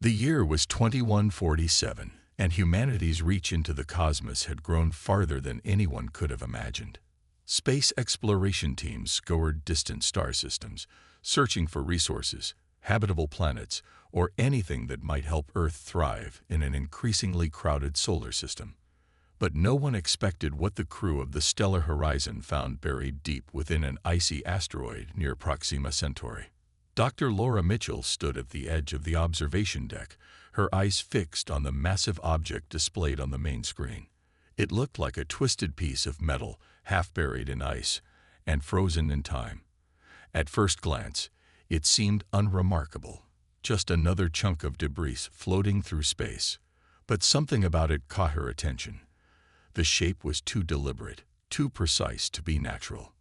The year was 2147, and humanity's reach into the cosmos had grown farther than anyone could have imagined. Space exploration teams scoured distant star systems, searching for resources, habitable planets, or anything that might help Earth thrive in an increasingly crowded solar system. But no one expected what the crew of the Stellar Horizon found buried deep within an icy asteroid near Proxima Centauri. Dr. Laura Mitchell stood at the edge of the observation deck, her eyes fixed on the massive object displayed on the main screen. It looked like a twisted piece of metal, half buried in ice and frozen in time. At first glance, it seemed unremarkable, just another chunk of debris floating through space. But something about it caught her attention. The shape was too deliberate, too precise to be natural.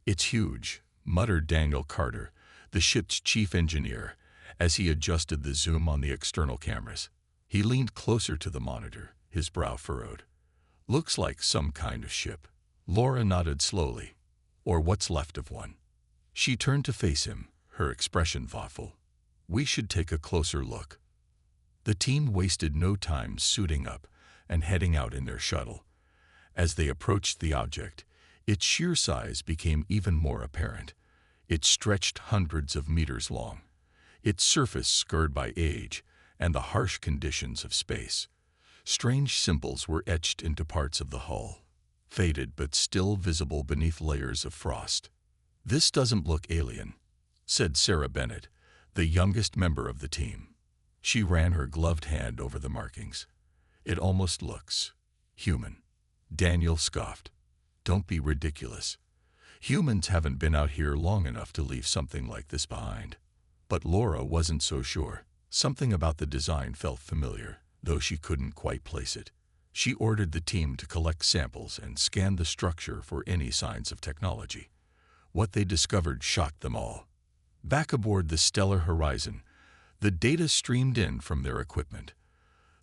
"It's huge," muttered Daniel Carter, the ship's chief engineer, as he adjusted the zoom on the external cameras. He leaned closer to the monitor, his brow furrowed. "Looks like some kind of ship." Laura nodded slowly. "Or what's left of one." She turned to face him, her expression thoughtful. "We should take a closer look." The team wasted no time suiting up and heading out in their shuttle. As they approached the object, its sheer size became even more apparent. It stretched hundreds of meters long, its surface scarred by age and the harsh conditions of space. Strange symbols were etched into parts of the hull, faded but still visible beneath layers of frost. "This doesn't look alien," said Sarah Bennett, the youngest member of the team. She ran her gloved hand over the markings. "It almost looks human." Daniel scoffed. "Don't be ridiculous. Humans haven't been out here long enough to leave something like this behind." But Laura wasn't so sure. Something about the design felt familiar, though she couldn't quite place it. She ordered the team to collect samples and scan the structure for any signs of technology. What they discovered shocked them all. Back aboard the Stellar Horizon, the data streamed in from their equipment.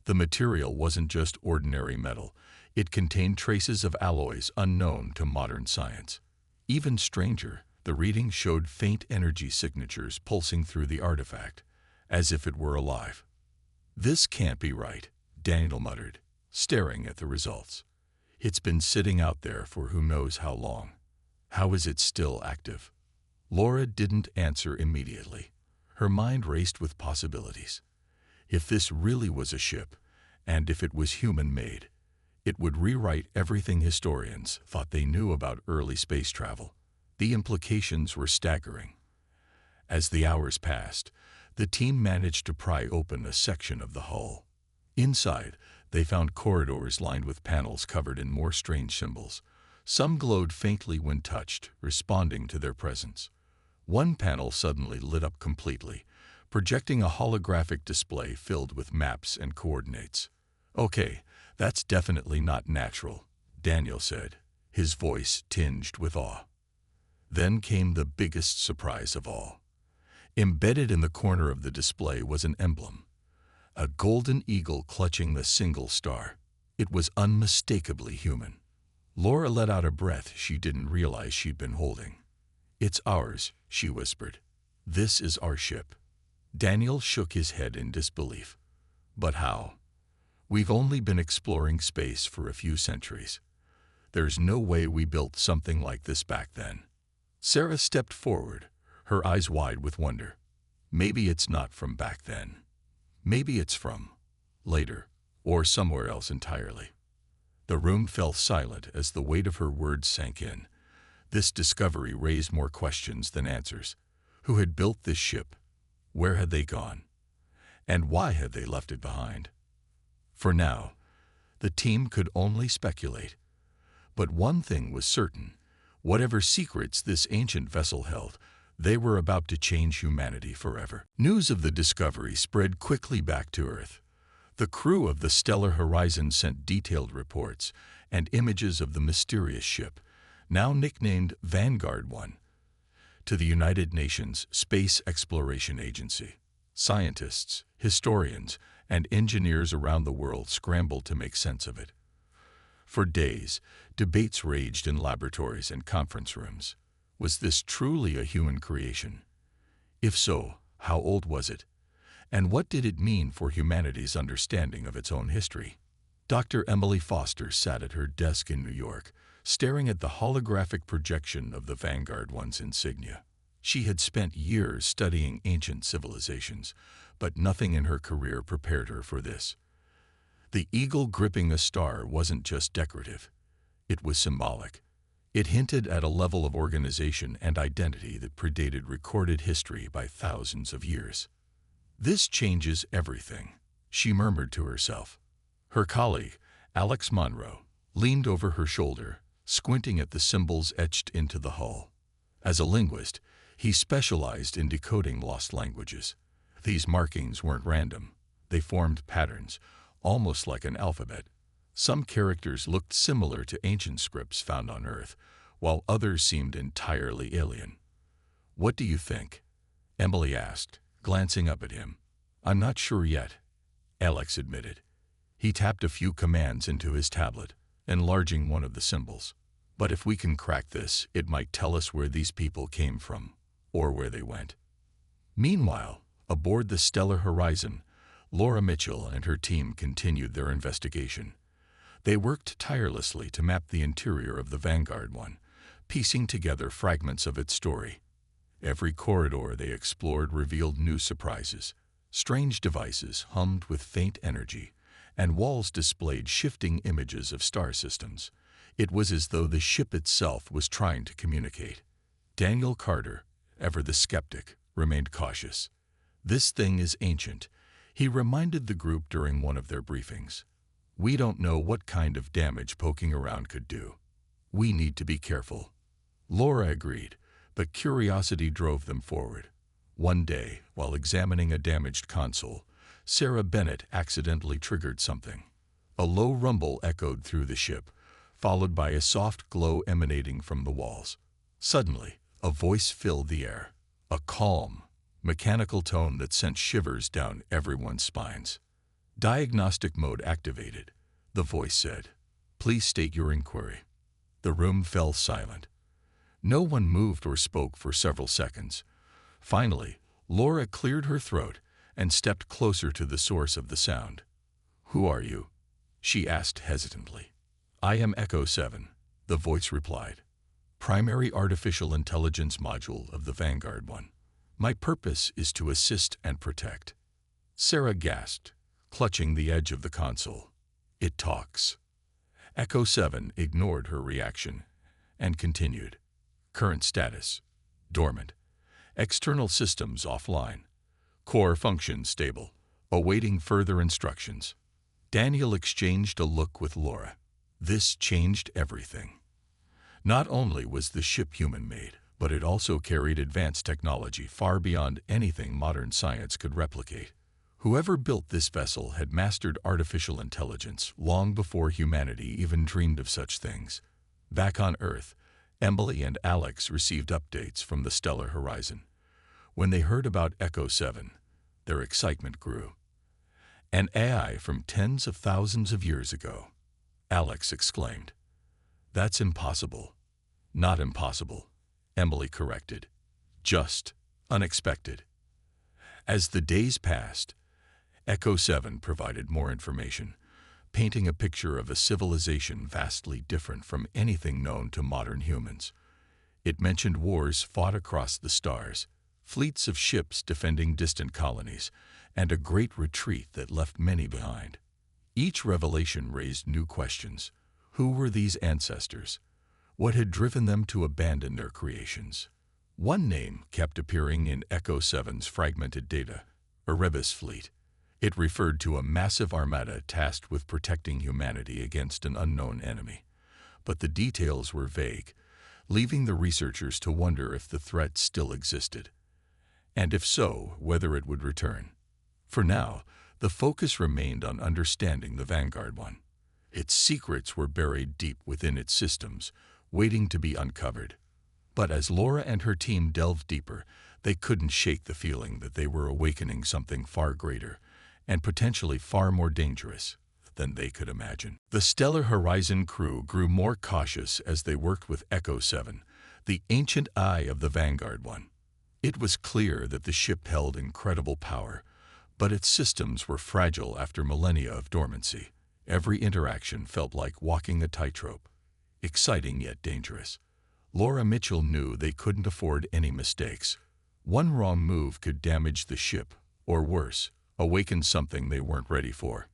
The material wasn't just ordinary metal. It contained traces of alloys unknown to modern science. Even stranger, the reading showed faint energy signatures pulsing through the artifact, as if it were alive. "This can't be right," Daniel muttered, staring at the results. "It's been sitting out there for who knows how long. How is it still active?" Laura didn't answer immediately. Her mind raced with possibilities. If this really was a ship, and if it was human-made, it would rewrite everything historians thought they knew about early space travel. The implications were staggering. As the hours passed, the team managed to pry open a section of the hull. Inside, they found corridors lined with panels covered in more strange symbols. Some glowed faintly when touched, responding to their presence. One panel suddenly lit up completely, projecting a holographic display filled with maps and coordinates. "Okay, that's definitely not natural," Daniel said, his voice tinged with awe. Then came the biggest surprise of all. Embedded in the corner of the display was an emblem, a golden eagle clutching the single star. It was unmistakably human. Laura let out a breath she didn't realize she'd been holding. "It's ours," she whispered. "This is our ship." Daniel shook his head in disbelief. "But how? We've only been exploring space for a few centuries. There's no way we built something like this back then." Sarah stepped forward, her eyes wide with wonder. "Maybe it's not from back then. Maybe it's from later, or somewhere else entirely." The room fell silent as the weight of her words sank in. This discovery raised more questions than answers. Who had built this ship? Where had they gone? And why had they left it behind? For now, the team could only speculate. But one thing was certain. Whatever secrets this ancient vessel held, they were about to change humanity forever. News of the discovery spread quickly back to Earth. The crew of the Stellar Horizon sent detailed reports and images of the mysterious ship, now nicknamed Vanguard 1, to the United Nations Space Exploration Agency. Scientists, historians, and engineers around the world scrambled to make sense of it. For days, debates raged in laboratories and conference rooms. Was this truly a human creation? If so, how old was it? And what did it mean for humanity's understanding of its own history? Dr. Emily Foster sat at her desk in New York, staring at the holographic projection of the Vanguard One's insignia. She had spent years studying ancient civilizations, but nothing in her career prepared her for this. The eagle gripping a star wasn't just decorative. It was symbolic. It hinted at a level of organization and identity that predated recorded history by thousands of years. "This changes everything," she murmured to herself. Her colleague, Alex Monroe, leaned over her shoulder, squinting at the symbols etched into the hull. As a linguist, he specialized in decoding lost languages. These markings weren't random. They formed patterns, almost like an alphabet. Some characters looked similar to ancient scripts found on Earth, while others seemed entirely alien. "What do you think?" Emily asked, glancing up at him. "I'm not sure yet," Alex admitted. He tapped a few commands into his tablet, enlarging one of the symbols. "But if we can crack this, it might tell us where these people came from, or where they went." Meanwhile, aboard the Stellar Horizon, Laura Mitchell and her team continued their investigation. They worked tirelessly to map the interior of the Vanguard One, piecing together fragments of its story. Every corridor they explored revealed new surprises. Strange devices hummed with faint energy, and walls displayed shifting images of star systems. It was as though the ship itself was trying to communicate. Daniel Carter, ever the skeptic, remained cautious. "This thing is ancient," he reminded the group during one of their briefings. "We don't know what kind of damage poking around could do. We need to be careful." Laura agreed, but curiosity drove them forward. One day, while examining a damaged console, Sarah Bennett accidentally triggered something. A low rumble echoed through the ship, followed by a soft glow emanating from the walls. Suddenly, a voice filled the air, a calm, mechanical tone that sent shivers down everyone's spines. "Diagnostic mode activated," the voice said. "Please state your inquiry." The room fell silent. No one moved or spoke for several seconds. Finally, Laura cleared her throat and stepped closer to the source of the sound. "Who are you?" she asked hesitantly. "I am Echo 7, the voice replied. "Primary artificial intelligence module of the Vanguard One. My purpose is to assist and protect." Sarah gasped, clutching the edge of the console. "It talks." Echo 7 ignored her reaction and continued. "Current status: dormant. External systems offline. Core function stable. Awaiting further instructions." Daniel exchanged a look with Laura. This changed everything. Not only was the ship human-made, but it also carried advanced technology far beyond anything modern science could replicate. Whoever built this vessel had mastered artificial intelligence long before humanity even dreamed of such things. Back on Earth, Emily and Alex received updates from the Stellar Horizon. When they heard about Echo 7, their excitement grew. "An AI from tens of thousands of years ago," Alex exclaimed. "That's impossible." "Not impossible," Emily corrected. "Just unexpected." As the days passed, Echo 7 provided more information, painting a picture of a civilization vastly different from anything known to modern humans. It mentioned wars fought across the stars, fleets of ships defending distant colonies, and a great retreat that left many behind. Each revelation raised new questions. Who were these ancestors? What had driven them to abandon their creations? One name kept appearing in Echo 7's fragmented data: Erebus Fleet. It referred to a massive armada tasked with protecting humanity against an unknown enemy. But the details were vague, leaving the researchers to wonder if the threat still existed. And if so, whether it would return. For now, the focus remained on understanding the Vanguard One. Its secrets were buried deep within its systems, waiting to be uncovered. But as Laura and her team delved deeper, they couldn't shake the feeling that they were awakening something far greater, and potentially far more dangerous than they could imagine. The Stellar Horizon crew grew more cautious as they worked with Echo 7, the ancient eye of the Vanguard One. It was clear that the ship held incredible power, But its systems were fragile after millennia of dormancy. Every interaction felt like walking a tightrope, exciting yet dangerous. Laura Mitchell knew they couldn't afford any mistakes. One wrong move could damage the ship, or worse, awaken something they weren't ready for.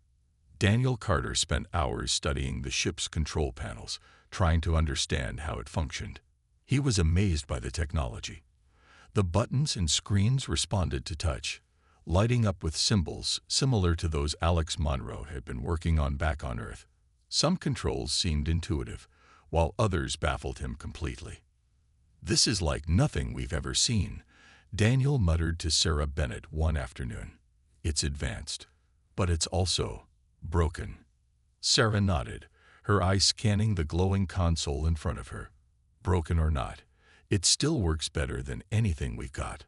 Daniel Carter spent hours studying the ship's control panels, trying to understand how it functioned. He was amazed by the technology. The buttons and screens responded to touch, lighting up with symbols similar to those Alex Monroe had been working on back on Earth. Some controls seemed intuitive, while others baffled him completely. "This is like nothing we've ever seen," Daniel muttered to Sarah Bennett one afternoon. "It's advanced, but it's also broken." Sarah nodded, her eyes scanning the glowing console in front of her. "Broken or not, it still works better than anything we've got.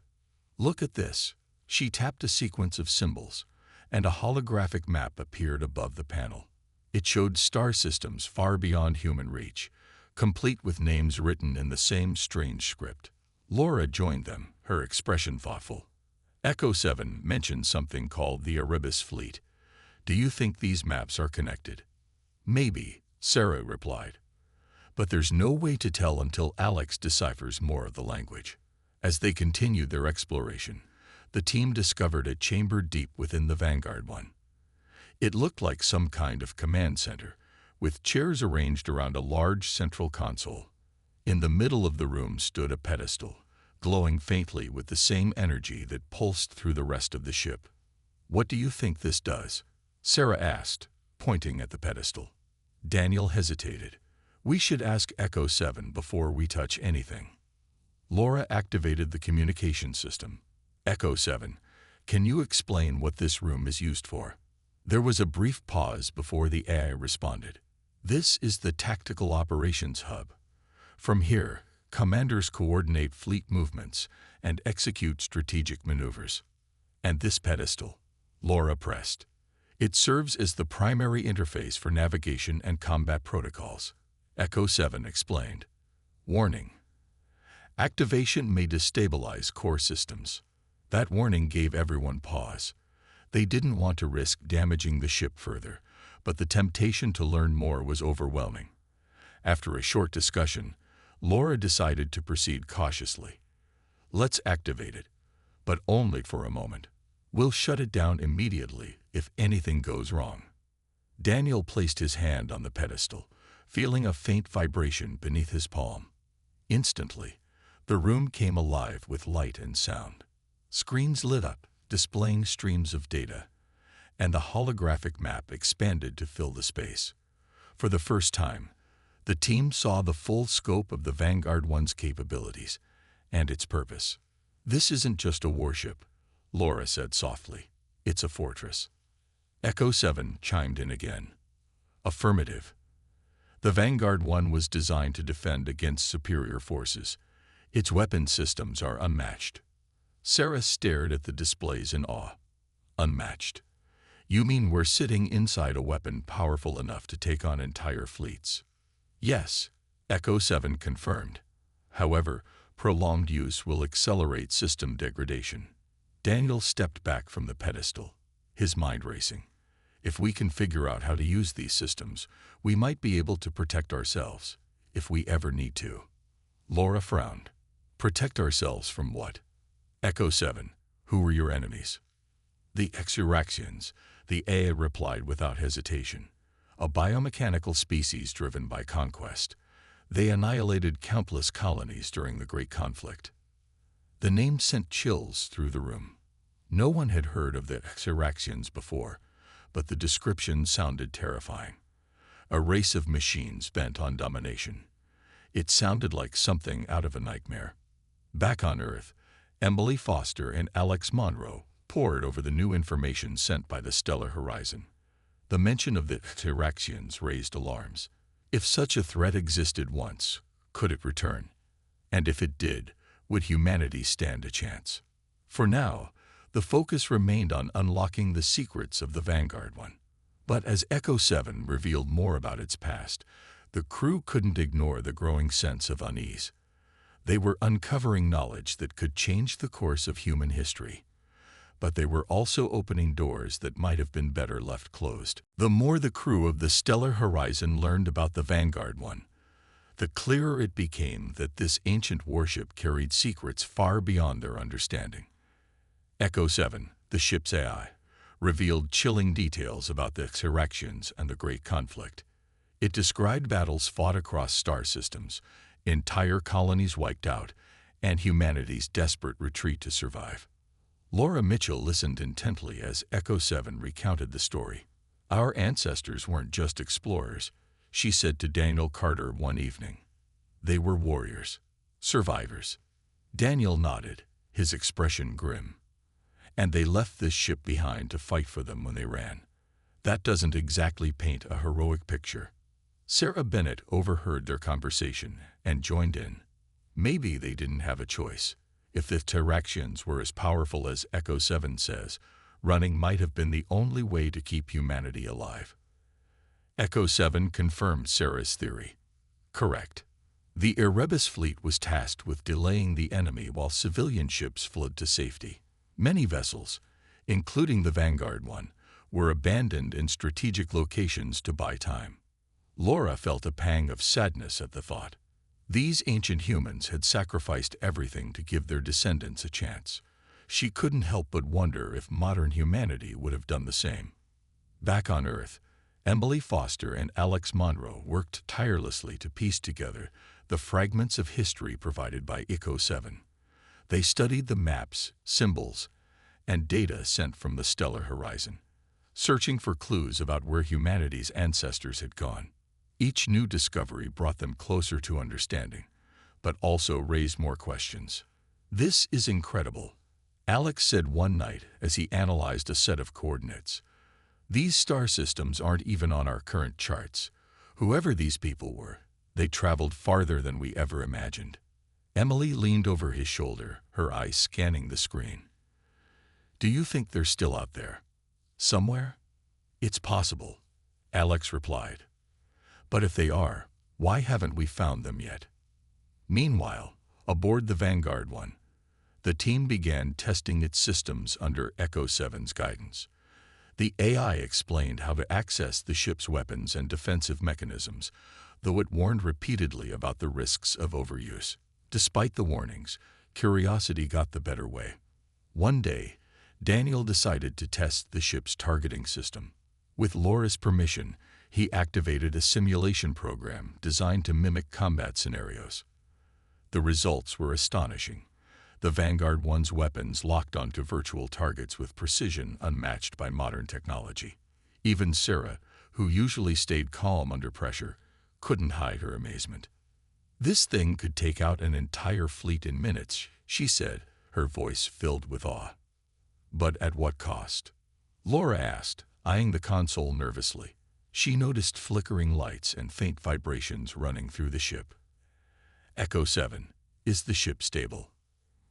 Look at this." She tapped a sequence of symbols, and a holographic map appeared above the panel. It showed star systems far beyond human reach, complete with names written in the same strange script. Laura joined them, her expression thoughtful. Echo 7 mentioned something called the Erebus Fleet. "Do you think these maps are connected?" "Maybe," Sarah replied. "But there's no way to tell until Alex deciphers more of the language." As they continued their exploration, the team discovered a chamber deep within the Vanguard 1. It looked like some kind of command center, with chairs arranged around a large central console. In the middle of the room stood a pedestal, glowing faintly with the same energy that pulsed through the rest of the ship. "What do you think this does?" Sarah asked, pointing at the pedestal. Daniel hesitated. "We should ask Echo 7 before we touch anything." Laura activated the communication system. "Echo 7, can you explain what this room is used for?" There was a brief pause before the AI responded. "This is the Tactical Operations Hub. From here, commanders coordinate fleet movements and execute strategic maneuvers." "And this pedestal?" Laura pressed. "It serves as the primary interface for navigation and combat protocols," Echo 7 explained. "Warning: activation may destabilize core systems." That warning gave everyone pause. They didn't want to risk damaging the ship further, but the temptation to learn more was overwhelming. After a short discussion, Laura decided to proceed cautiously. "Let's activate it, but only for a moment. We'll shut it down immediately if anything goes wrong." Daniel placed his hand on the pedestal, feeling a faint vibration beneath his palm. Instantly, the room came alive with light and sound. Screens lit up, displaying streams of data, and the holographic map expanded to fill the space. For the first time, the team saw the full scope of the Vanguard 1's capabilities and its purpose. "This isn't just a warship," Laura said softly. "It's a fortress." Echo 7 chimed in again. "Affirmative. The Vanguard 1 was designed to defend against superior forces. Its weapon systems are unmatched." Sarah stared at the displays in awe. "Unmatched? You mean we're sitting inside a weapon powerful enough to take on entire fleets?" "Yes," Echo 7 confirmed. "However, prolonged use will accelerate system degradation." Daniel stepped back from the pedestal, his mind racing. "If we can figure out how to use these systems, we might be able to protect ourselves, if we ever need to." Laura frowned. "Protect ourselves from what?" Echo 7, "Who were your enemies?" "The Exuraxians," the AI replied without hesitation. "A biomechanical species driven by conquest. They annihilated countless colonies during the Great Conflict." The name sent chills through the room. No one had heard of the Exuraxians before, but the description sounded terrifying. A race of machines bent on domination. It sounded like something out of a nightmare. Back on Earth, Emily Foster and Alex Monroe pored over the new information sent by the stellar horizon. The mention of the Exuraxians raised alarms. If such a threat existed once, could it return? And if it did, would humanity stand a chance? For now, the focus remained on unlocking the secrets of the Vanguard 1. But as Echo 7 revealed more about its past, the crew couldn't ignore the growing sense of unease. They were uncovering knowledge that could change the course of human history. but they were also opening doors that might have been better left closed. The more the crew of the Stellar Horizon learned about the Vanguard One, the clearer it became that this ancient warship carried secrets far beyond their understanding. Echo 7, the ship's AI, revealed chilling details about the insurrections and the Great Conflict. It described battles fought across star systems, entire colonies wiped out, and humanity's desperate retreat to survive. Laura Mitchell listened intently as Echo 7 recounted the story. "Our ancestors weren't just explorers," she said to Daniel Carter one evening. "They were warriors, survivors." Daniel nodded, his expression grim. "And they left this ship behind to fight for them when they ran. That doesn't exactly paint a heroic picture." Sarah Bennett overheard their conversation and joined in. "Maybe they didn't have a choice. If the Terraxians were as powerful as Echo 7 says, running might have been the only way to keep humanity alive." Echo 7 confirmed Sarah's theory. Correct. The Erebus fleet was tasked with delaying the enemy while civilian ships fled to safety. Many vessels, including the Vanguard One, were abandoned in strategic locations to buy time. Laura felt a pang of sadness at the thought. These ancient humans had sacrificed everything to give their descendants a chance. She couldn't help but wonder if modern humanity would have done the same. Back on Earth, Emily Foster and Alex Monroe worked tirelessly to piece together the fragments of history provided by Echo 7. They studied the maps, symbols, and data sent from the stellar horizon, searching for clues about where humanity's ancestors had gone. Each new discovery brought them closer to understanding, but also raised more questions. "This is incredible," Alex said one night as he analyzed a set of coordinates. "These star systems aren't even on our current charts. Whoever these people were, they traveled farther than we ever imagined." Emily leaned over his shoulder, her eyes scanning the screen. "Do you think they're still out there? Somewhere?" "It's possible," Alex replied. "But if they are, why haven't we found them yet?" Meanwhile, aboard the Vanguard One, the team began testing its systems under Echo 7's guidance. The AI explained how to access the ship's weapons and defensive mechanisms, though it warned repeatedly about the risks of overuse. Despite the warnings, curiosity got the better way. One day, Daniel decided to test the ship's targeting system. With Laura's permission, he activated a simulation program designed to mimic combat scenarios. The results were astonishing. The Vanguard One's weapons locked onto virtual targets with precision unmatched by modern technology. Even Sarah, who usually stayed calm under pressure, couldn't hide her amazement. "This thing could take out an entire fleet in minutes," she said, her voice filled with awe. "But at what cost?" Laura asked, eyeing the console nervously. She noticed flickering lights and faint vibrations running through the ship. "Echo 7, is the ship stable?"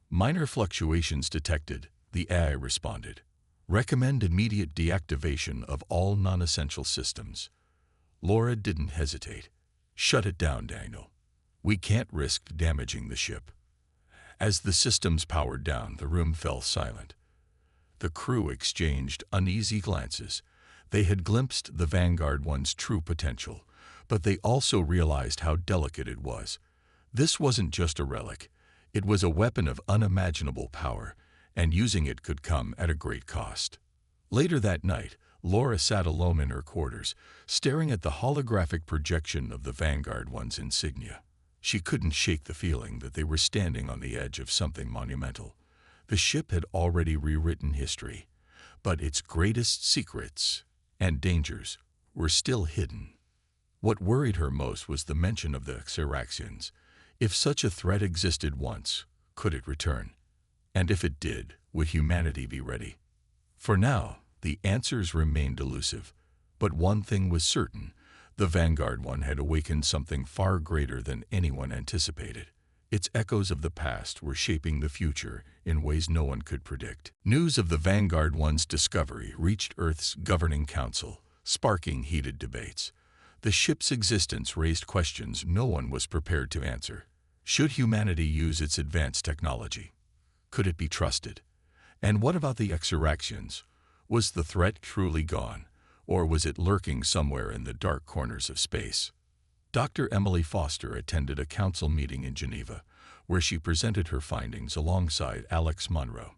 "Minor fluctuations detected," the AI responded. "Recommend immediate deactivation of all non-essential systems." Laura didn't hesitate. "Shut it down, Daniel. We can't risk damaging the ship." As the systems powered down, the room fell silent. The crew exchanged uneasy glances. They had glimpsed the Vanguard One's true potential, but they also realized how delicate it was. This wasn't just a relic. It was a weapon of unimaginable power, and using it could come at a great cost. Later that night, Laura sat alone in her quarters, staring at the holographic projection of the Vanguard One's insignia. She couldn't shake the feeling that they were standing on the edge of something monumental. The ship had already rewritten history, but its greatest secrets and dangers were still hidden. What worried her most was the mention of the Xeraxians. If such a threat existed once, could it return? And if it did, would humanity be ready? For now, the answers remained elusive. But one thing was certain: the Vanguard One had awakened something far greater than anyone anticipated. Its echoes of the past were shaping the future in ways no one could predict. News of the Vanguard One's discovery reached Earth's governing council, sparking heated debates. The ship's existence raised questions no one was prepared to answer. Should humanity use its advanced technology? Could it be trusted? And what about the exuractions? Was the threat truly gone, or was it lurking somewhere in the dark corners of space? Dr. Emily Foster attended a council meeting in Geneva, where she presented her findings alongside Alex Monroe.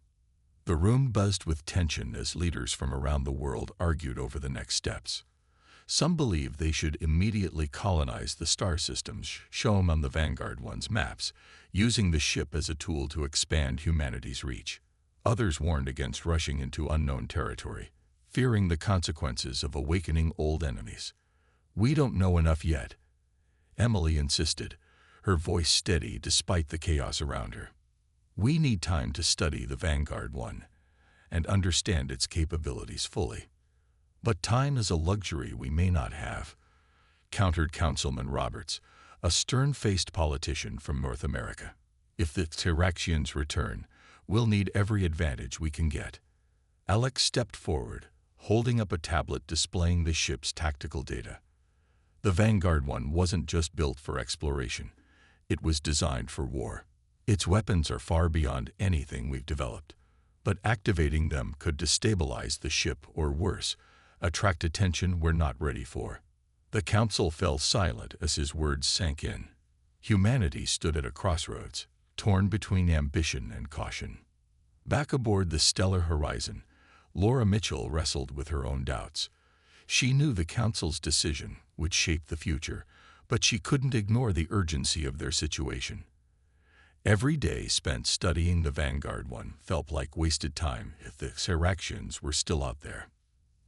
The room buzzed with tension as leaders from around the world argued over the next steps. Some believed they should immediately colonize the star systems shown on the Vanguard 1's maps, using the ship as a tool to expand humanity's reach. Others warned against rushing into unknown territory, fearing the consequences of awakening old enemies. "We don't know enough yet," Emily insisted, her voice steady despite the chaos around her. "We need time to study the Vanguard 1 and understand its capabilities fully." "But time is a luxury we may not have," countered Councilman Roberts, a stern-faced politician from North America. "If the Tyraxians return, we'll need every advantage we can get." Alex stepped forward, holding up a tablet displaying the ship's tactical data. The Vanguard 1 wasn't just built for exploration. It was designed for war. Its weapons are far beyond anything we've developed, but activating them could destabilize the ship or worse, attract attention we're not ready for. The council fell silent as his words sank in. Humanity stood at a crossroads, torn between ambition and caution. Back aboard the stellar horizon, Laura Mitchell wrestled with her own doubts. She knew the council's decision would shape the future, but she couldn't ignore the urgency of their situation. Every day spent studying the Vanguard 1 felt like wasted time if the Tyraxians were still out there.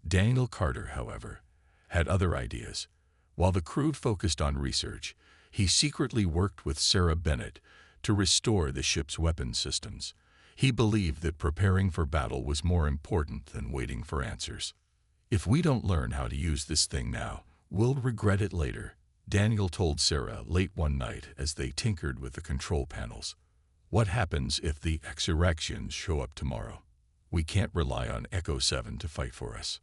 Daniel Carter, however, had other ideas. While the crew focused on research, he secretly worked with Sarah Bennett to restore the ship's weapons systems. He believed that preparing for battle was more important than waiting for answers. "If we don't learn how to use this thing now, we'll regret it later," Daniel told Sarah late one night as they tinkered with the control panels. "What happens if the exuractions show up tomorrow? We can't rely on Echo 7 to fight for us."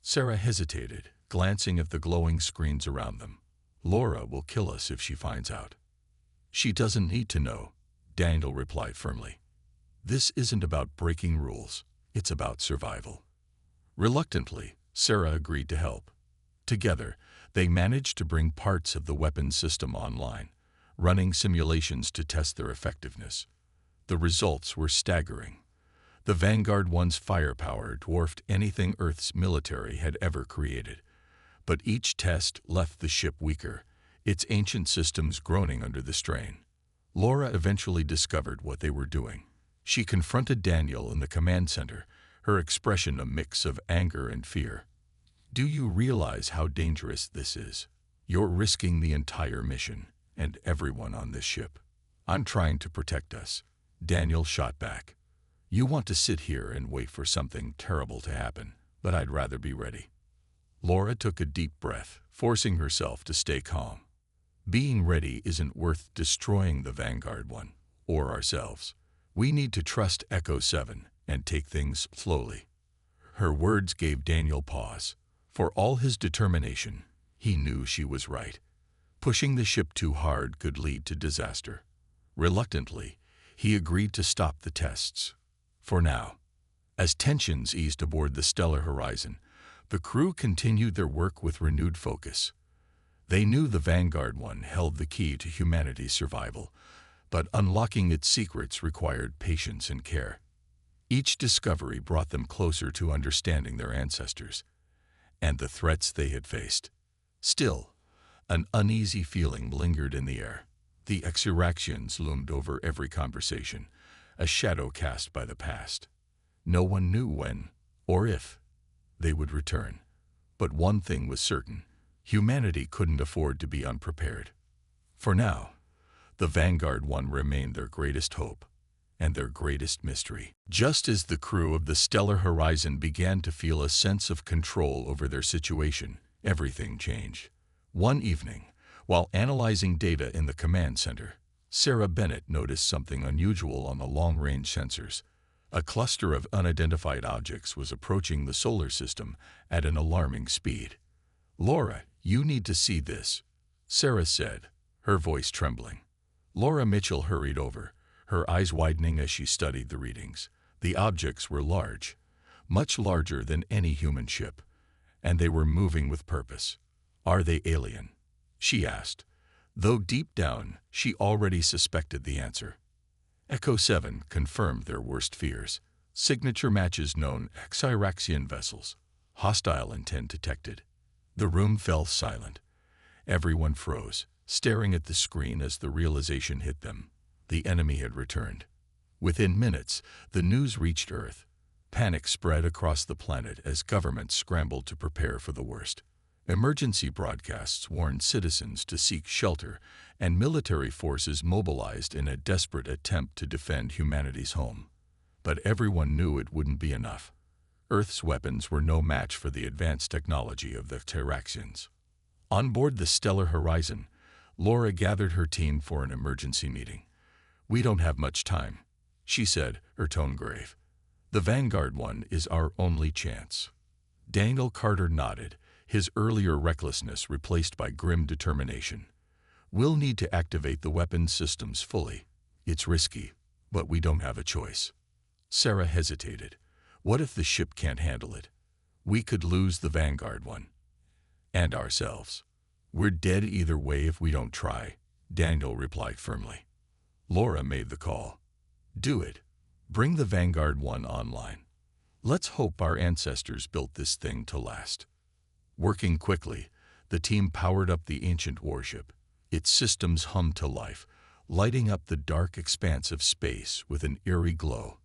Sarah hesitated, glancing at the glowing screens around them. "Laura will kill us if she finds out." "She doesn't need to know," Daniel replied firmly. "This isn't about breaking rules, it's about survival." Reluctantly, Sarah agreed to help. Together, they managed to bring parts of the weapons system online, running simulations to test their effectiveness. The results were staggering. The Vanguard 1's firepower dwarfed anything Earth's military had ever created. But each test left the ship weaker, its ancient systems groaning under the strain. Laura eventually discovered what they were doing. She confronted Daniel in the command center, her expression a mix of anger and fear. "Do you realize how dangerous this is? You're risking the entire mission and everyone on this ship." "I'm trying to protect us," Daniel shot back. "You want to sit here and wait for something terrible to happen, but I'd rather be ready." Laura took a deep breath, forcing herself to stay calm. "Being ready isn't worth destroying the Vanguard 1 or ourselves. We need to trust Echo 7 and take things slowly." Her words gave Daniel pause. For all his determination, he knew she was right. Pushing the ship too hard could lead to disaster. Reluctantly, he agreed to stop the tests. For now. As tensions eased aboard the stellar horizon, the crew continued their work with renewed focus. They knew the Vanguard 1 held the key to humanity's survival, but unlocking its secrets required patience and care. Each discovery brought them closer to understanding their ancestors and the threats they had faced. Still, an uneasy feeling lingered in the air. The exuractions loomed over every conversation, a shadow cast by the past. No one knew when, or if, they would return. But one thing was certain: humanity couldn't afford to be unprepared. For now, the Vanguard 1 remained their greatest hope and their greatest mystery. Just as the crew of the stellar horizon began to feel a sense of control over their situation, everything changed. One evening, while analyzing data in the command center, Sarah Bennett noticed something unusual on the long-range sensors. A cluster of unidentified objects was approaching the solar system at an alarming speed. "Laura, you need to see this," Sarah said, her voice trembling. Laura Mitchell hurried over, her eyes widening as she studied the readings. The objects were large, much larger than any human ship, and they were moving with purpose. "Are they alien?" she asked, though deep down she already suspected the answer. Echo 7 confirmed their worst fears. Signature matches known Xyraxian vessels. Hostile intent detected. The room fell silent. Everyone froze, staring at the screen as the realization hit them. The enemy had returned. Within minutes, the news reached Earth. Panic spread across the planet as governments scrambled to prepare for the worst. Emergency broadcasts warned citizens to seek shelter, and military forces mobilized in a desperate attempt to defend humanity's home. But everyone knew it wouldn't be enough. Earth's weapons were no match for the advanced technology of the Xyraxians. On board the Stellar Horizon, Laura gathered her team for an emergency meeting. "We don't have much time," she said, her tone grave. "The Vanguard one is our only chance." Daniel Carter nodded, his earlier recklessness replaced by grim determination. "We'll need to activate the weapons systems fully. It's risky, but we don't have a choice." Sarah hesitated. "What if the ship can't handle it? We could lose the Vanguard one. And ourselves. We're dead either way if we don't try," Daniel replied firmly. Laura made the call. "Do it. Bring the Vanguard one online. Let's hope our ancestors built this thing to last." Working quickly, the team powered up the ancient warship. Its systems hummed to life, lighting up the dark expanse of space with an eerie glow.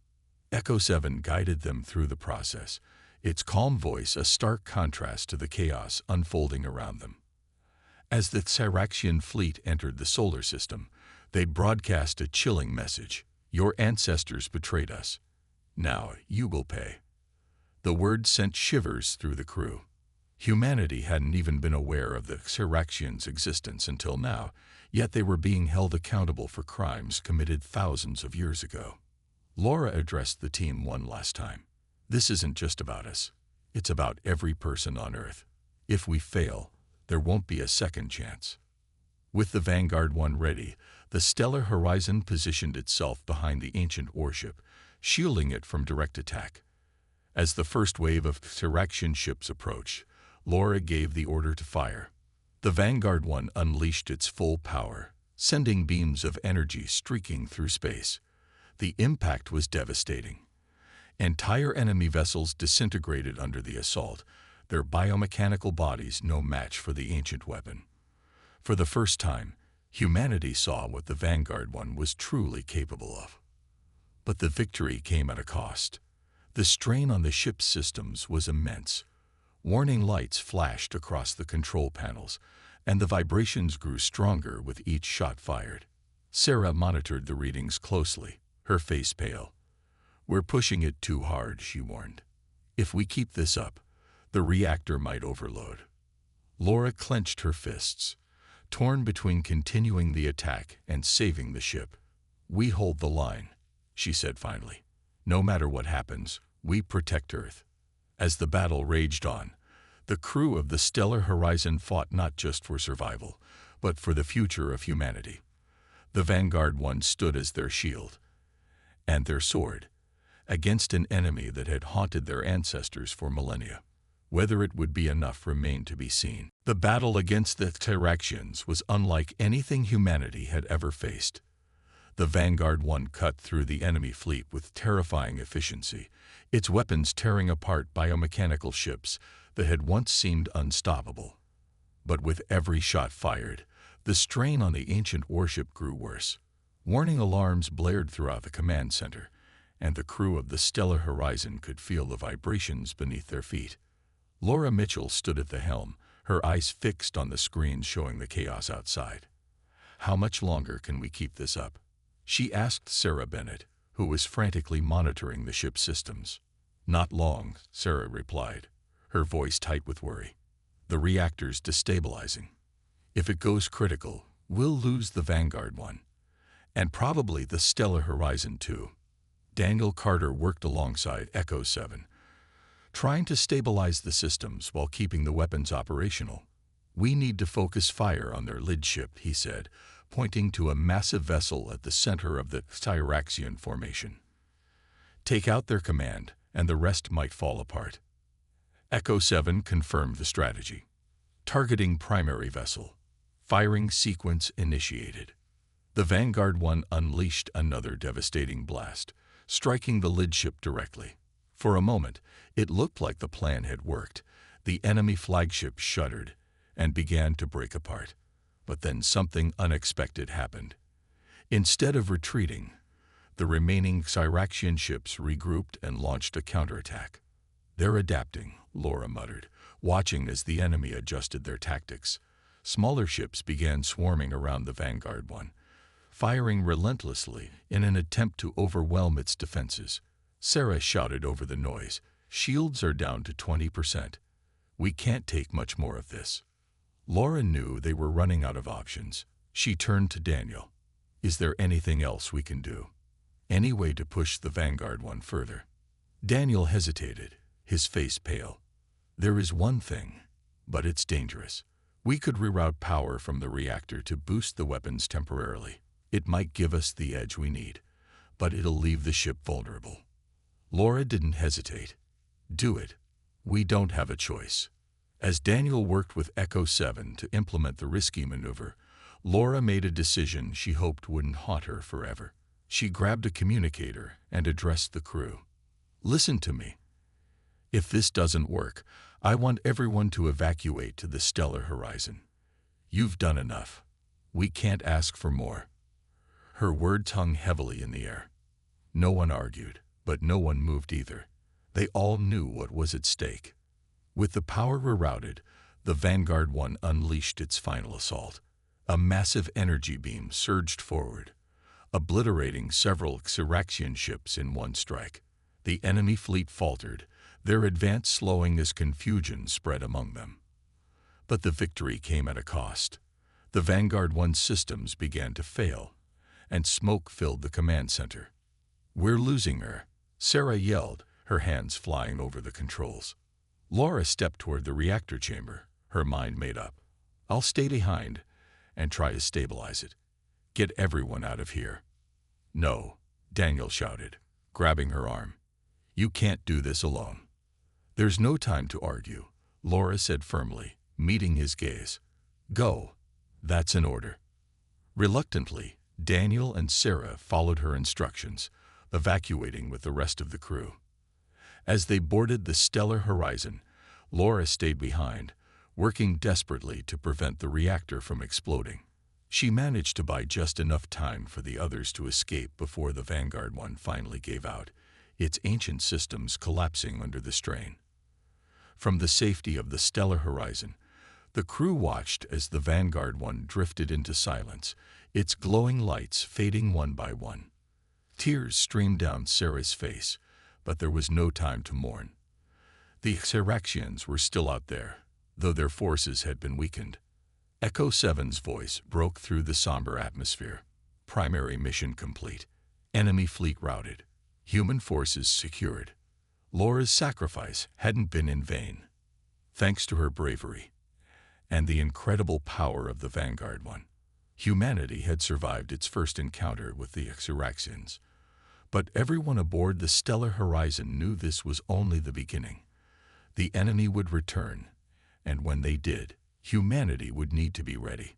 Echo 7 guided them through the process, its calm voice a stark contrast to the chaos unfolding around them. As the Xyraxian fleet entered the solar system, they broadcast a chilling message: "Your ancestors betrayed us. Now you will pay." The word sent shivers through the crew. Humanity hadn't even been aware of the Xyraxians' existence until now, yet they were being held accountable for crimes committed thousands of years ago. Laura addressed the team one last time. "This isn't just about us. It's about every person on Earth. If we fail, there won't be a second chance." With the Vanguard one ready, the Stellar Horizon positioned itself behind the ancient warship, shielding it from direct attack. As the first wave of Xyraxian ships approached, Laura gave the order to fire. The Vanguard one unleashed its full power, sending beams of energy streaking through space. The impact was devastating. Entire enemy vessels disintegrated under the assault, their biomechanical bodies no match for the ancient weapon. For the first time, humanity saw what the Vanguard one was truly capable of. But the victory came at a cost. The strain on the ship's systems was immense. Warning lights flashed across the control panels, and the vibrations grew stronger with each shot fired. Sarah monitored the readings closely, her face pale. "We're pushing it too hard," she warned. "If we keep this up, the reactor might overload." Laura clenched her fists, torn between continuing the attack and saving the ship. "We hold the line," she said finally. "No matter what happens, we protect Earth." As the battle raged on, the crew of the Stellar Horizon fought not just for survival, but for the future of humanity. The Vanguard one stood as their shield and their sword against an enemy that had haunted their ancestors for millennia. Whether it would be enough remained to be seen. The battle against the Xyraxians was unlike anything humanity had ever faced. The Vanguard one cut through the enemy fleet with terrifying efficiency, its weapons tearing apart biomechanical ships that had once seemed unstoppable. But with every shot fired, the strain on the ancient warship grew worse. Warning alarms blared throughout the command center, and the crew of the Stellar Horizon could feel the vibrations beneath their feet. Laura Mitchell stood at the helm, her eyes fixed on the screens showing the chaos outside. "How much longer can we keep this up?" she asked Sarah Bennett, who was frantically monitoring the ship's systems. "Not long," Sarah replied, her voice tight with worry. "The reactor's destabilizing. If it goes critical, we'll lose the Vanguard one. And probably the Stellar Horizon too." Daniel Carter worked alongside Echo 7, trying to stabilize the systems while keeping the weapons operational. "We need to focus fire on their lead ship," he said, pointing to a massive vessel at the center of the Xyraxian formation. Take out their command, and the rest might fall apart. Echo 7 confirmed the strategy. Targeting primary vessel. Firing sequence initiated. The Vanguard 1 unleashed another devastating blast, striking the lid ship directly. For a moment, it looked like the plan had worked. The enemy flagship shuddered and began to break apart. But then something unexpected happened. Instead of retreating, the remaining Cyraxian ships regrouped and launched a counterattack. "They're adapting," Laura muttered, watching as the enemy adjusted their tactics. Smaller ships began swarming around the Vanguard 1, firing relentlessly in an attempt to overwhelm its defenses. Sarah shouted over the noise, "Shields are down to 20%. We can't take much more of this." Laura knew they were running out of options. She turned to Daniel. "Is there anything else we can do? Any way to push the Vanguard 1 further?" Daniel hesitated, his face pale. "There is one thing, but it's dangerous. We could reroute power from the reactor to boost the weapons temporarily. It might give us the edge we need, but it'll leave the ship vulnerable." Laura didn't hesitate. "Do it. We don't have a choice." As Daniel worked with Echo 7 to implement the risky maneuver, Laura made a decision she hoped wouldn't haunt her forever. She grabbed a communicator and addressed the crew. "Listen to me. If this doesn't work, I want everyone to evacuate to the stellar horizon. You've done enough. We can't ask for more." Her words hung heavily in the air. No one argued, but no one moved either. They all knew what was at stake. With the power rerouted, the Vanguard 1 unleashed its final assault. A massive energy beam surged forward, obliterating several Cyraxian ships in one strike. The enemy fleet faltered, their advance slowing as confusion spread among them. But the victory came at a cost. The Vanguard 1's systems began to fail, and smoke filled the command center. "We're losing her," Sarah yelled, her hands flying over the controls. Laura stepped toward the reactor chamber, her mind made up. "I'll stay behind and try to stabilize it. Get everyone out of here." "No," Daniel shouted, grabbing her arm. "You can't do this alone." "There's no time to argue," Laura said firmly, meeting his gaze. "Go. That's an order." Reluctantly, Daniel and Sarah followed her instructions, evacuating with the rest of the crew. As they boarded the stellar horizon, Laura stayed behind, working desperately to prevent the reactor from exploding. She managed to buy just enough time for the others to escape before the Vanguard 1 finally gave out, its ancient systems collapsing under the strain. From the safety of the stellar horizon, the crew watched as the Vanguard 1 drifted into silence, its glowing lights fading one by one. Tears streamed down Sarah's face, but there was no time to mourn. The Cyraxians were still out there, though their forces had been weakened. Echo 7's voice broke through the somber atmosphere. Primary mission complete. Enemy fleet routed. Human forces secured. Laura's sacrifice hadn't been in vain. Thanks to her bravery and the incredible power of the Vanguard 1, humanity had survived its first encounter with the Cyraxians. But everyone aboard the stellar horizon knew this was only the beginning. The enemy would return, and when they did, humanity would need to be ready.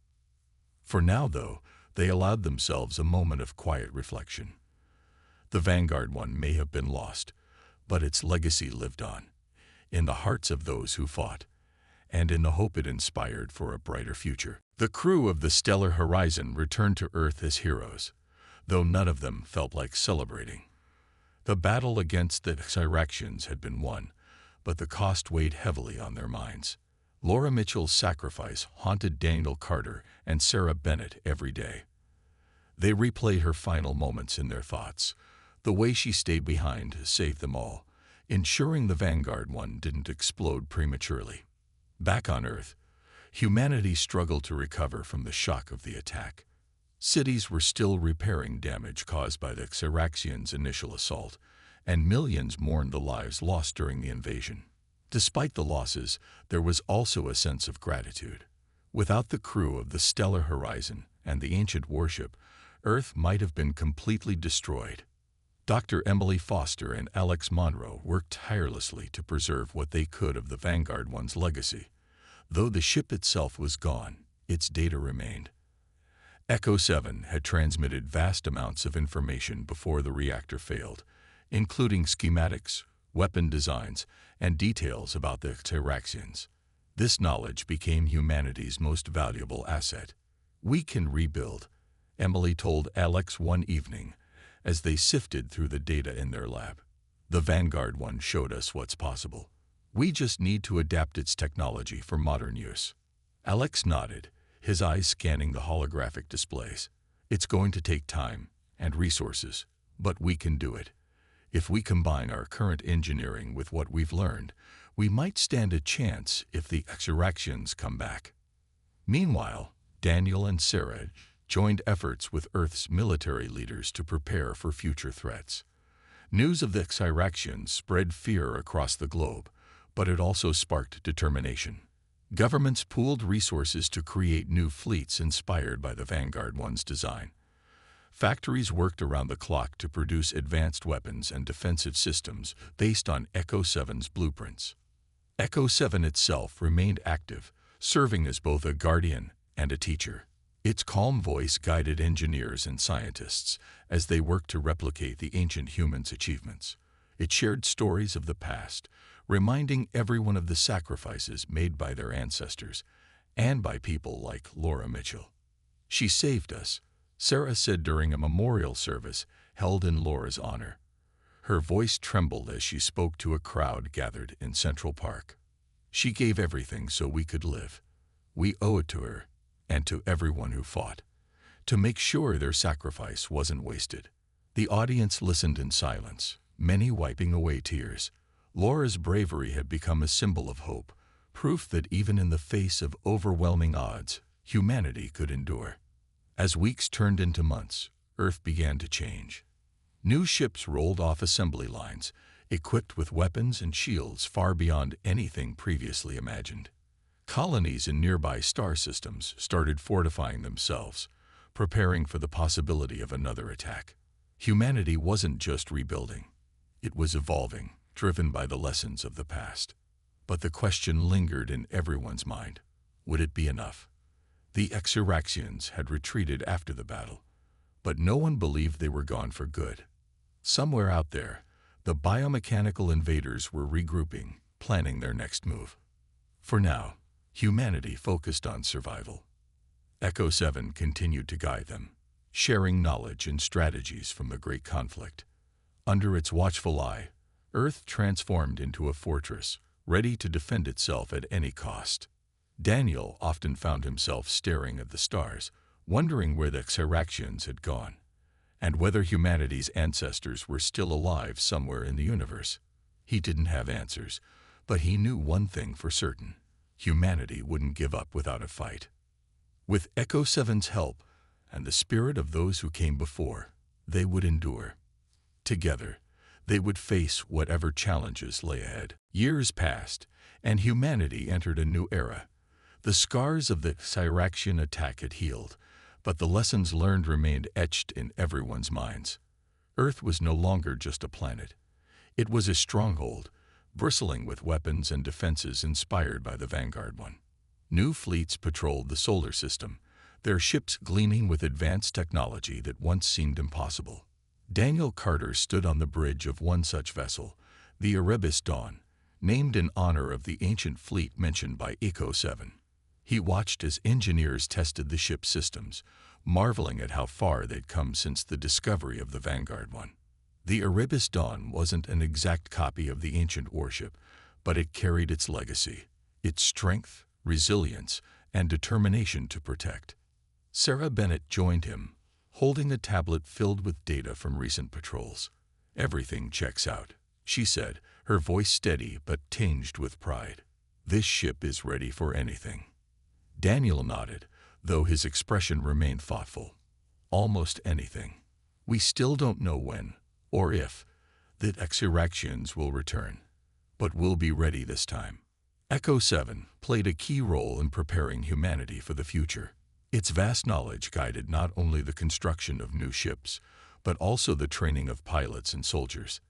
For now, though, they allowed themselves a moment of quiet reflection. The Vanguard 1 may have been lost, but its legacy lived on, in the hearts of those who fought, and in the hope it inspired for a brighter future. The crew of the stellar horizon returned to Earth as heroes, though none of them felt like celebrating. The battle against the Cyraxians had been won, but the cost weighed heavily on their minds. Laura Mitchell's sacrifice haunted Daniel Carter and Sarah Bennett every day. They replayed her final moments in their thoughts, the way she stayed behind to save them all, ensuring the Vanguard 1 didn't explode prematurely. Back on Earth, humanity struggled to recover from the shock of the attack. Cities were still repairing damage caused by the Cyraxians' initial assault, and millions mourned the lives lost during the invasion. Despite the losses, there was also a sense of gratitude. Without the crew of the stellar horizon and the ancient warship, Earth might have been completely destroyed. Dr. Emily Foster and Alex Monroe worked tirelessly to preserve what they could of the Vanguard One's legacy. Though the ship itself was gone, its data remained. Echo 7 had transmitted vast amounts of information before the reactor failed, including schematics, weapon designs, and details about the Xyraxians. This knowledge became humanity's most valuable asset. "We can rebuild," Emily told Alex one evening as they sifted through the data in their lab. "The Vanguard One showed us what's possible. We just need to adapt its technology for modern use." Alex nodded, his eyes scanning the holographic displays. "It's going to take time and resources, but we can do it. If we combine our current engineering with what we've learned, we might stand a chance if the Xyraxians come back." Meanwhile, Daniel and Sarah joined efforts with Earth's military leaders to prepare for future threats. News of the Xyraxians spread fear across the globe, but it also sparked determination. Governments pooled resources to create new fleets inspired by the Vanguard One's design. Factories worked around the clock to produce advanced weapons and defensive systems based on Echo 7's blueprints. Echo 7 itself remained active, serving as both a guardian and a teacher. Its calm voice guided engineers and scientists as they worked to replicate the ancient humans' achievements. It shared stories of the past, reminding everyone of the sacrifices made by their ancestors and by people like Laura Mitchell. "She saved us," Sarah said during a memorial service held in Laura's honor. Her voice trembled as she spoke to a crowd gathered in Central Park. "She gave everything so we could live. We owe it to her and to everyone who fought, to make sure their sacrifice wasn't wasted." The audience listened in silence, many wiping away tears. Laura's bravery had become a symbol of hope, proof that even in the face of overwhelming odds, humanity could endure. As weeks turned into months, Earth began to change. New ships rolled off assembly lines, equipped with weapons and shields far beyond anything previously imagined. Colonies in nearby star systems started fortifying themselves, preparing for the possibility of another attack. Humanity wasn't just rebuilding. It was evolving, driven by the lessons of the past. But the question lingered in everyone's mind. Would it be enough? The Xyraxians had retreated after the battle, but no one believed they were gone for good. Somewhere out there, the biomechanical invaders were regrouping, planning their next move. For now, humanity focused on survival. Echo 7 continued to guide them, sharing knowledge and strategies from the Great Conflict. Under its watchful eye, Earth transformed into a fortress, ready to defend itself at any cost. Daniel often found himself staring at the stars, wondering where the Xyraxians had gone, and whether humanity's ancestors were still alive somewhere in the universe. He didn't have answers, but he knew one thing for certain: humanity wouldn't give up without a fight. With Echo 7's help and the spirit of those who came before, they would endure. Together, they would face whatever challenges lay ahead. Years passed, and humanity entered a new era. The scars of the Xyraxian attack had healed, but the lessons learned remained etched in everyone's minds. Earth was no longer just a planet. It was a stronghold, bristling with weapons and defenses inspired by the Vanguard One. New fleets patrolled the solar system, their ships gleaming with advanced technology that once seemed impossible. Daniel Carter stood on the bridge of one such vessel, the Erebus Dawn, named in honor of the ancient fleet mentioned by Echo 7. He watched as engineers tested the ship's systems, marveling at how far they'd come since the discovery of the Vanguard One. The Erebus Dawn wasn't an exact copy of the ancient warship, but it carried its legacy, its strength, resilience, and determination to protect. Sarah Bennett joined him, holding a tablet filled with data from recent patrols. "Everything checks out," she said, her voice steady but tinged with pride. "This ship is ready for anything." Daniel nodded, though his expression remained thoughtful. "Almost anything. We still don't know when, or if, the Xyraxians will return, but we'll be ready this time." Echo 7 played a key role in preparing humanity for the future. Its vast knowledge guided not only the construction of new ships, but also the training of pilots and soldiers.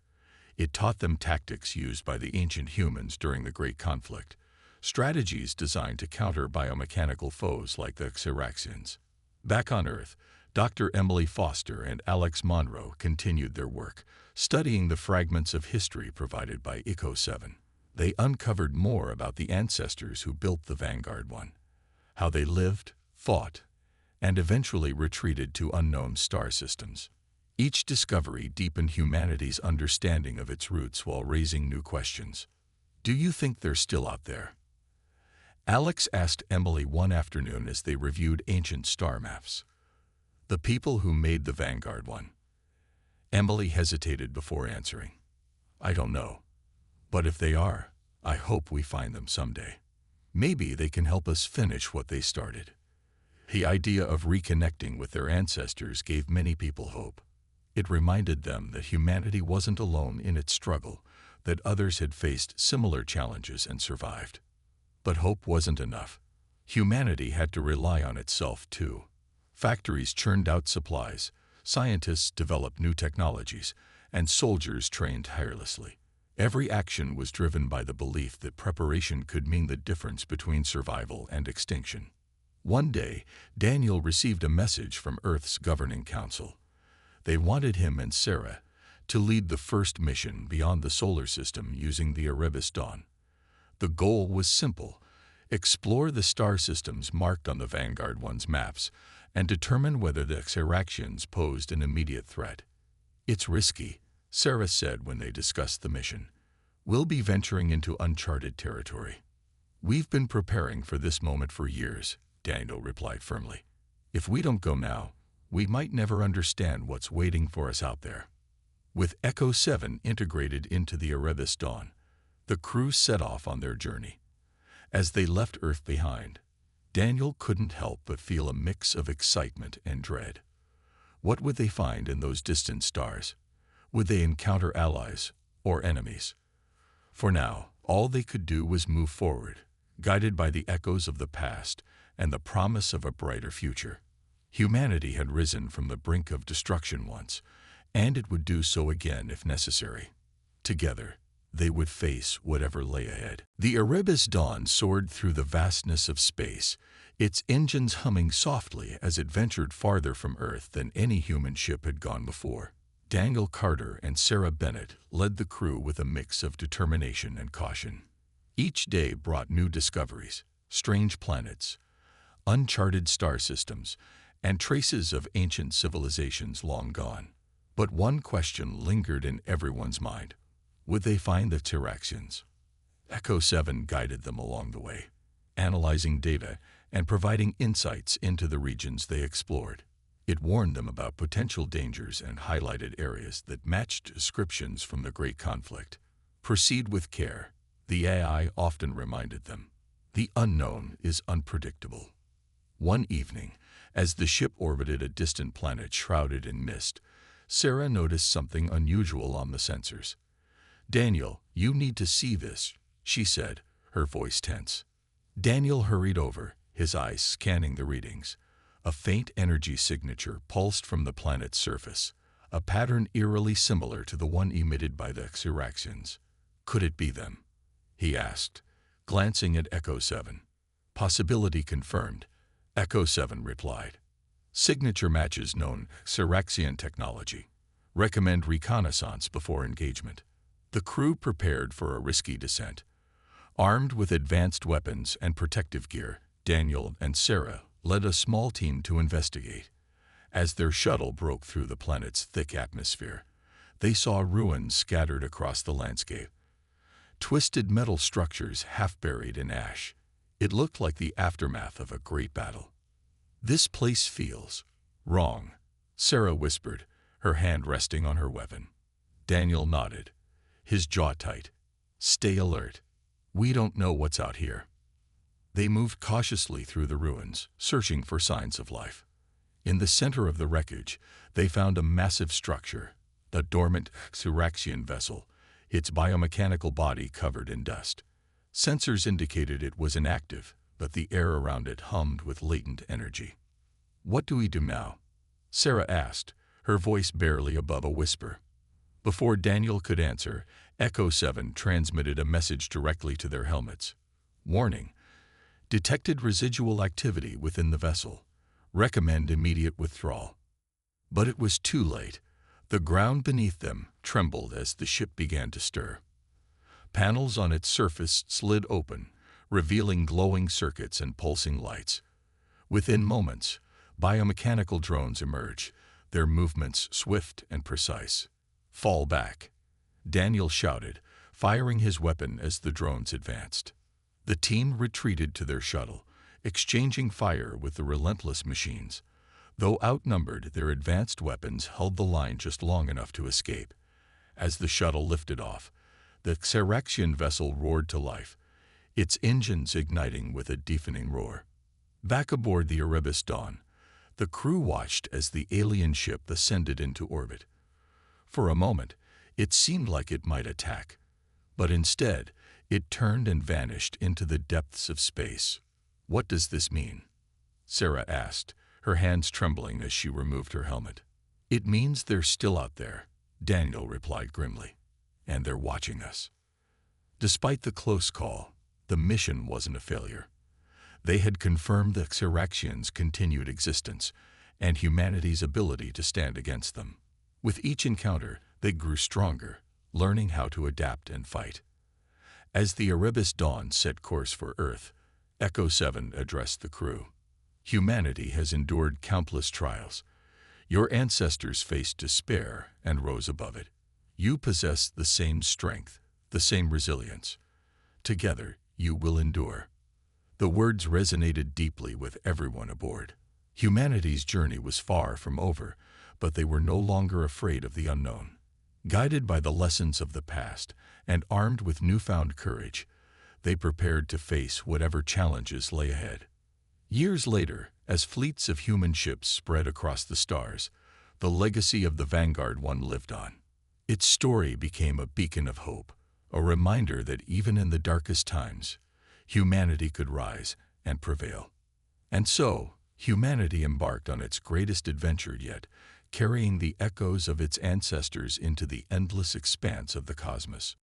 It taught them tactics used by the ancient humans during the Great Conflict, strategies designed to counter biomechanical foes like the Xeraxians. Back on Earth, Dr. Emily Foster and Alex Monroe continued their work, studying the fragments of history provided by Echo-7. They uncovered more about the ancestors who built the Vanguard 1, how they lived, fought, and eventually retreated to unknown star systems. Each discovery deepened humanity's understanding of its roots while raising new questions. Do you think they're still out there? Alex asked Emily one afternoon as they reviewed ancient star maps. The people who made the Vanguard 1. Emily hesitated before answering. I don't know. But if they are, I hope we find them someday. Maybe they can help us finish what they started. The idea of reconnecting with their ancestors gave many people hope. It reminded them that humanity wasn't alone in its struggle, that others had faced similar challenges and survived. But hope wasn't enough. Humanity had to rely on itself too. Factories churned out supplies, scientists developed new technologies, and soldiers trained tirelessly. Every action was driven by the belief that preparation could mean the difference between survival and extinction. One day, Daniel received a message from Earth's governing council. They wanted him and Sarah to lead the first mission beyond the solar system using the Erebus Dawn. The goal was simple: explore the star systems marked on the Vanguard 1's maps and determine whether the Xeraxians posed an immediate threat. It's risky, Sarah said when they discussed the mission. We'll be venturing into uncharted territory. We've been preparing for this moment for years, Daniel replied firmly. If we don't go now, we might never understand what's waiting for us out there. With Echo-7 integrated into the Erebus Dawn, the crew set off on their journey. As they left Earth behind, Daniel couldn't help but feel a mix of excitement and dread. What would they find in those distant stars? Would they encounter allies or enemies? For now, all they could do was move forward, guided by the echoes of the past and the promise of a brighter future. Humanity had risen from the brink of destruction once, and it would do so again if necessary. Together, they would face whatever lay ahead. The Erebus Dawn soared through the vastness of space, its engines humming softly as it ventured farther from Earth than any human ship had gone before. Daniel Carter and Sarah Bennett led the crew with a mix of determination and caution. Each day brought new discoveries, strange planets, uncharted star systems, and traces of ancient civilizations long gone. But one question lingered in everyone's mind. Would they find the Xeraxians? Echo-7 guided them along the way, analyzing data and providing insights into the regions they explored. It warned them about potential dangers and highlighted areas that matched descriptions from the Great Conflict. Proceed with care, the AI often reminded them. The unknown is unpredictable. One evening, as the ship orbited a distant planet shrouded in mist, Sarah noticed something unusual on the sensors. Daniel, you need to see this, she said, her voice tense. Daniel hurried over, his eyes scanning the readings. A faint energy signature pulsed from the planet's surface, a pattern eerily similar to the one emitted by the Xeraxians. Could it be them? He asked, glancing at Echo-7. Possibility confirmed, Echo-7 replied. Signature matches known Xeraxian technology. Recommend reconnaissance before engagement. The crew prepared for a risky descent. Armed with advanced weapons and protective gear, Daniel and Sarah led a small team to investigate. As their shuttle broke through the planet's thick atmosphere, they saw ruins scattered across the landscape. Twisted metal structures half buried in ash. It looked like the aftermath of a great battle. This place feels wrong, Sarah whispered, her hand resting on her weapon. Daniel nodded, his jaw tight. Stay alert. We don't know what's out here. They moved cautiously through the ruins, searching for signs of life. In the center of the wreckage, they found a massive structure, a dormant Xeraxian vessel, its biomechanical body covered in dust. Sensors indicated it was inactive, but the air around it hummed with latent energy. What do we do now? Sarah asked, her voice barely above a whisper. Before Daniel could answer, Echo 7 transmitted a message directly to their helmets. Warning: detected residual activity within the vessel. Recommend immediate withdrawal. But it was too late. The ground beneath them trembled as the ship began to stir. Panels on its surface slid open, revealing glowing circuits and pulsing lights. Within moments, biomechanical drones emerged, their movements swift and precise. "Fall back," Daniel shouted, firing his weapon as the drones advanced. The team retreated to their shuttle, exchanging fire with the relentless machines. Though outnumbered, their advanced weapons held the line just long enough to escape. As the shuttle lifted off, the Xeraxian vessel roared to life, its engines igniting with a deafening roar. Back aboard the Erebus Dawn, the crew watched as the alien ship ascended into orbit. For a moment, it seemed like it might attack, but instead, it turned and vanished into the depths of space. "What does this mean?" Sarah asked, her hands trembling as she removed her helmet. "It means they're still out there," Daniel replied grimly, "and they're watching us." Despite the close call, the mission wasn't a failure. They had confirmed the Xeraxians' continued existence and humanity's ability to stand against them. With each encounter, they grew stronger, learning how to adapt and fight. As the Erebus Dawn set course for Earth, Echo 7 addressed the crew. "Humanity has endured countless trials. Your ancestors faced despair and rose above it. You possess the same strength, the same resilience. Together, you will endure." The words resonated deeply with everyone aboard. Humanity's journey was far from over, but they were no longer afraid of the unknown. Guided by the lessons of the past and armed with newfound courage, they prepared to face whatever challenges lay ahead. Years later, as fleets of human ships spread across the stars, the legacy of the Vanguard One lived on. Its story became a beacon of hope, a reminder that even in the darkest times, humanity could rise and prevail. And so, humanity embarked on its greatest adventure yet, carrying the echoes of its ancestors into the endless expanse of the cosmos.